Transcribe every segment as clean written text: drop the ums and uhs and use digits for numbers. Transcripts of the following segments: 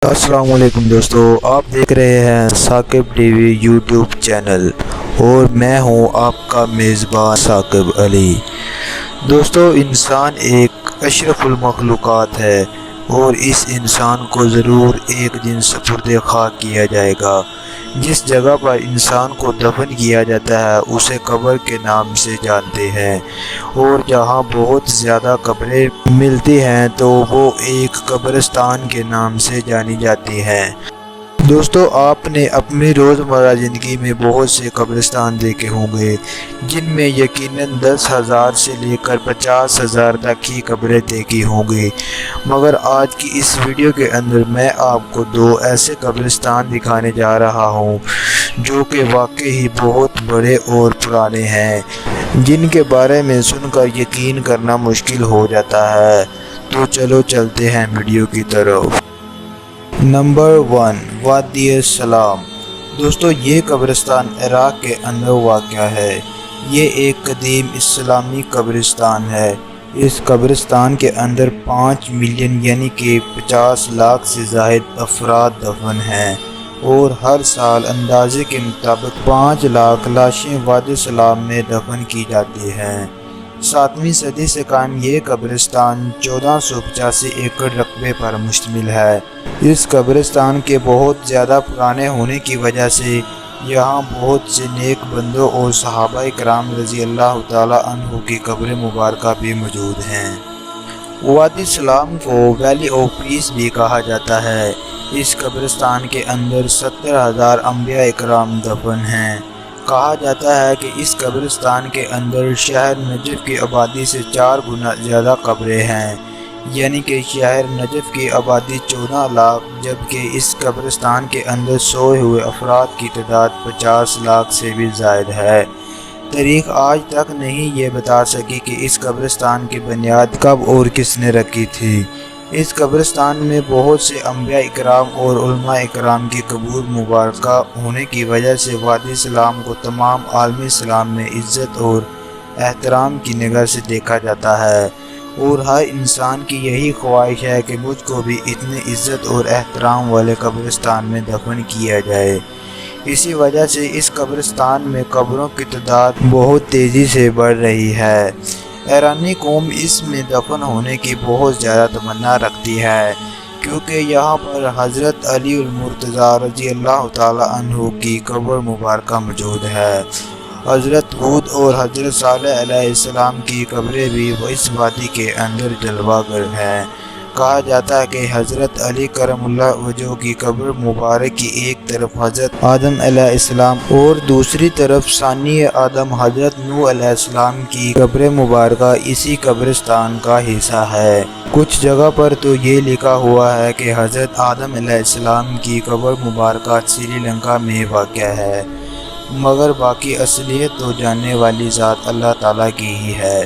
السلام علیکم دوستو، آپ دیکھ رہے ہیں Saqib T V YouTube channel اور میں ہوں آپ کا میزبان ثاقب علی۔ دوستو، انسان ایک اشرف المخلوقات ہے اور اس انسان کو ضرور ایک دن سپرد خاک کیا جائے گا۔ جس جگہ پر انسان کو دفن کیا جاتا ہے اسے قبر کے نام سے جانتے ہیں، اور جہاں بہت زیادہ قبریں ملتی ہیں تو وہ ایک قبرستان کے نام سے جانی جاتی ہیں۔ دوستو، آپ نے اپنی روزمرہ زندگی میں بہت سے قبرستان دیکھے ہوں گے، جن میں یقیناً 10,000 سے لے کر 50,000 تک کی قبریں دیکھی ہوں گی، مگر آج کی اس ویڈیو کے اندر میں آپ کو 2 ایسے قبرستان دکھانے جا رہا ہوں جو کہ واقعی بہت بڑے اور پرانے ہیں، جن کے بارے میں سن کر یقین کرنا مشکل ہو جاتا ہے۔ تو چلو چلتے ہیں ویڈیو کی طرف۔ نمبر 1، وادی سلام۔ دوستو، یہ قبرستان عراق کے اندر واقع ہے۔ یہ ایک قدیم اسلامی قبرستان ہے۔ اس قبرستان کے اندر 5 ملین یعنی کہ 50 لاکھ سے زائد افراد دفن ہیں، اور ہر سال اندازے کے مطابق 5 لاکھ لاشیں وادی سلام میں دفن کی جاتی ہیں۔ 7ویں صدی سے قائم یہ قبرستان 1485 ایکڑ رقبے پر مشتمل ہے۔ اس قبرستان کے بہت زیادہ پرانے ہونے کی وجہ سے یہاں بہت سے نیک بندوں اور صحابہ کرام رضی اللہ تعالیٰ عنہ کی قبر مبارکہ بھی موجود ہیں۔ وادی سلام کو ویلی آف پیس بھی کہا جاتا ہے۔ اس قبرستان کے اندر 70,000 انبیاء کرام دفن ہیں۔ کہا جاتا ہے کہ اس قبرستان کے اندر شہر نجف کی آبادی سے 4 گنا زیادہ قبریں ہیں، یعنی کہ شہر نجف کی آبادی 14 لاکھ، جبکہ اس قبرستان کے اندر سوئے ہوئے افراد کی تعداد 50 لاکھ سے بھی زائد ہے۔ تاریخ آج تک نہیں یہ بتا سکی کہ اس قبرستان کی بنیاد کب اور کس نے رکھی تھی۔ اس قبرستان میں بہت سے انبیاء اکرام اور علماء اکرام کی قبور مبارکہ ہونے کی وجہ سے وادی سلام کو تمام عالم اسلام میں عزت اور احترام کی نگاہ سے دیکھا جاتا ہے، اور ہر انسان کی یہی خواہش ہے کہ مجھ کو بھی اتنے عزت اور احترام والے قبرستان میں دفن کیا جائے۔ اسی وجہ سے اس قبرستان میں قبروں کی تعداد بہت تیزی سے بڑھ رہی ہے۔ ایرانی قوم اس میں دفن ہونے کی بہت زیادہ تمنا رکھتی ہے، کیونکہ یہاں پر حضرت علی المرتضیٰ رضی اللہ تعالیٰ عنہ کی قبر مبارکہ موجود ہے۔ حضرت ہود اور حضرت صالح علیہ السلام کی قبریں بھی اس وادی کے اندر جلوہ گر ہیں۔ کہا جاتا ہے کہ حضرت علی کرم اللہ وجہہ کی قبر مبارک کی ایک طرف حضرت آدم علیہ السلام اور دوسری طرف ثانی آدم حضرت نوح علیہ السلام کی قبر مبارکہ اسی قبرستان کا حصہ ہے۔ کچھ جگہ پر تو یہ لکھا ہوا ہے کہ حضرت آدم علیہ السلام کی قبر مبارکہ سری لنکا میں واقع ہے، مگر باقی اصلیت تو جاننے والی ذات اللہ تعالیٰ کی ہی ہے۔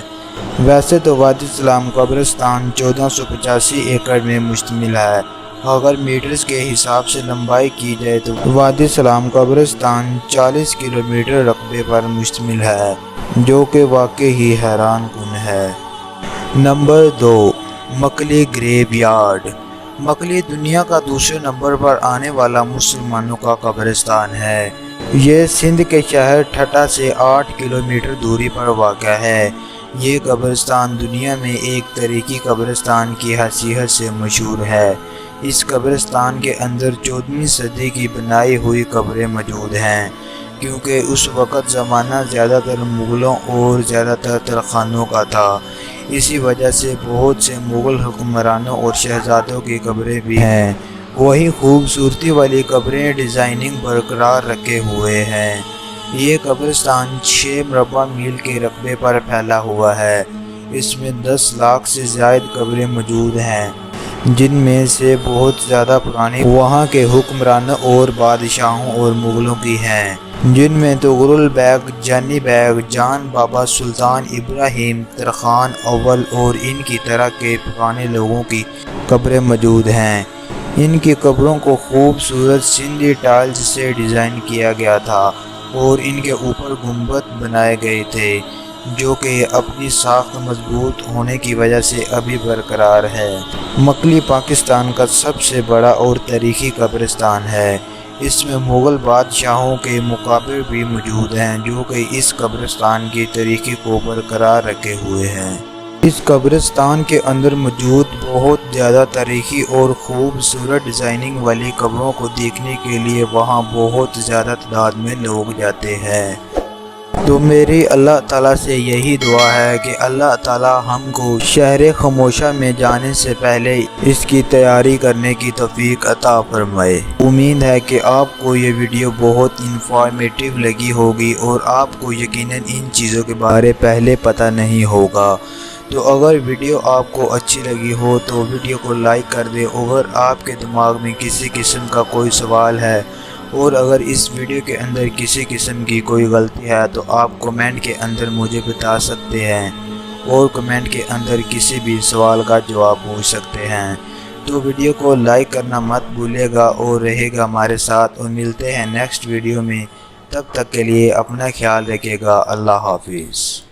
ویسے تو وادی سلام قبرستان 1485 ایکڑ میں مشتمل ہے۔ اگر میٹرز کے حساب سے لمبائی کی جائے تو وادی سلام قبرستان 40 کلومیٹر رقبے پر مشتمل ہے، جو کہ واقعی ہی حیران کن ہے۔ Number 2، مکلی گریو yard. مکلی دنیا کا دوسرے نمبر پر آنے والا مسلمانوں کا قبرستان ہے۔ یہ سندھ کے شہر ٹھٹھہ سے 8 کلومیٹر دوری پر واقع ہے۔ یہ قبرستان دنیا میں ایک تاریخی قبرستان کی حیثیت سے مشہور ہے۔ اس قبرستان کے اندر 14ویں صدی کی بنائی ہوئی قبریں موجود ہیں، کیونکہ اس وقت زمانہ زیادہ تر مغلوں اور زیادہ تر ترکھانوں کا تھا، اسی وجہ سے بہت سے مغل حکمرانوں اور شہزادوں کی قبریں بھی ہیں۔ وہی خوبصورتی والی قبریں ڈیزائننگ برقرار رکھے ہوئے ہیں۔ یہ قبرستان 6 مربع میل کے رقبے پر پھیلا ہوا ہے۔ اس میں 10 لاکھ سے زائد قبریں موجود ہیں، جن میں سے بہت زیادہ پرانی وہاں کے حکمرانوں اور بادشاہوں اور مغلوں کی ہیں، جن میں تغرل بیگ، جانی بیگ، جان بابا، سلطان ابراہیم، ترخان اول اور ان کی طرح کے پرانے لوگوں کی قبریں موجود ہیں۔ ان کی قبروں کو خوبصورت سندھی ٹائلز سے ڈیزائن کیا گیا تھا اور ان کے اوپر گنبد بنائے گئے تھے۔ جو کہ اپنی ساخت مضبوط ہونے کی وجہ سے ابھی برقرار ہے۔ مکلی پاکستان کا سب سے بڑا اور تاریخی قبرستان ہے۔ اس میں مغل بادشاہوں کے مقابر بھی موجود ہیں جو کہ اس قبرستان کی تاریخی کو برقرار رکھے ہوئے ہیں۔ اس قبرستان کے اندر موجود بہت زیادہ تاریخی اور خوبصورت ڈیزائننگ والی قبروں کو دیکھنے کے لیے وہاں بہت زیادہ تعداد میں لوگ جاتے ہیں۔ تو میری اللہ تعالیٰ سے یہی دعا ہے کہ اللہ تعالیٰ ہم کو شہر خاموشہ میں جانے سے پہلے اس کی تیاری کرنے کی توفیق عطا فرمائے۔ امید ہے کہ آپ کو یہ ویڈیو بہت انفارمیٹیو لگی ہوگی اور آپ کو یقیناً ان چیزوں کے بارے پہلے پتہ نہیں ہوگا۔ تو اگر ویڈیو آپ کو اچھی لگی ہو تو ویڈیو کو لائک کر دیں۔ اگر آپ کے دماغ میں کسی قسم کا کوئی سوال ہے اور اگر اس ویڈیو کے اندر کسی قسم کی کوئی غلطی ہے تو آپ کمنٹ کے اندر مجھے بتا سکتے ہیں اور کمنٹ کے اندر کسی بھی سوال کا جواب پوچھ سکتے ہیں۔ تو ویڈیو کو لائک کرنا مت بھولیے گا اور رہے گا ہمارے ساتھ، اور ملتے ہیں نیکسٹ ویڈیو میں۔ تب تک کے لیے اپنا خیال رکھیے گا۔ اللہ حافظ۔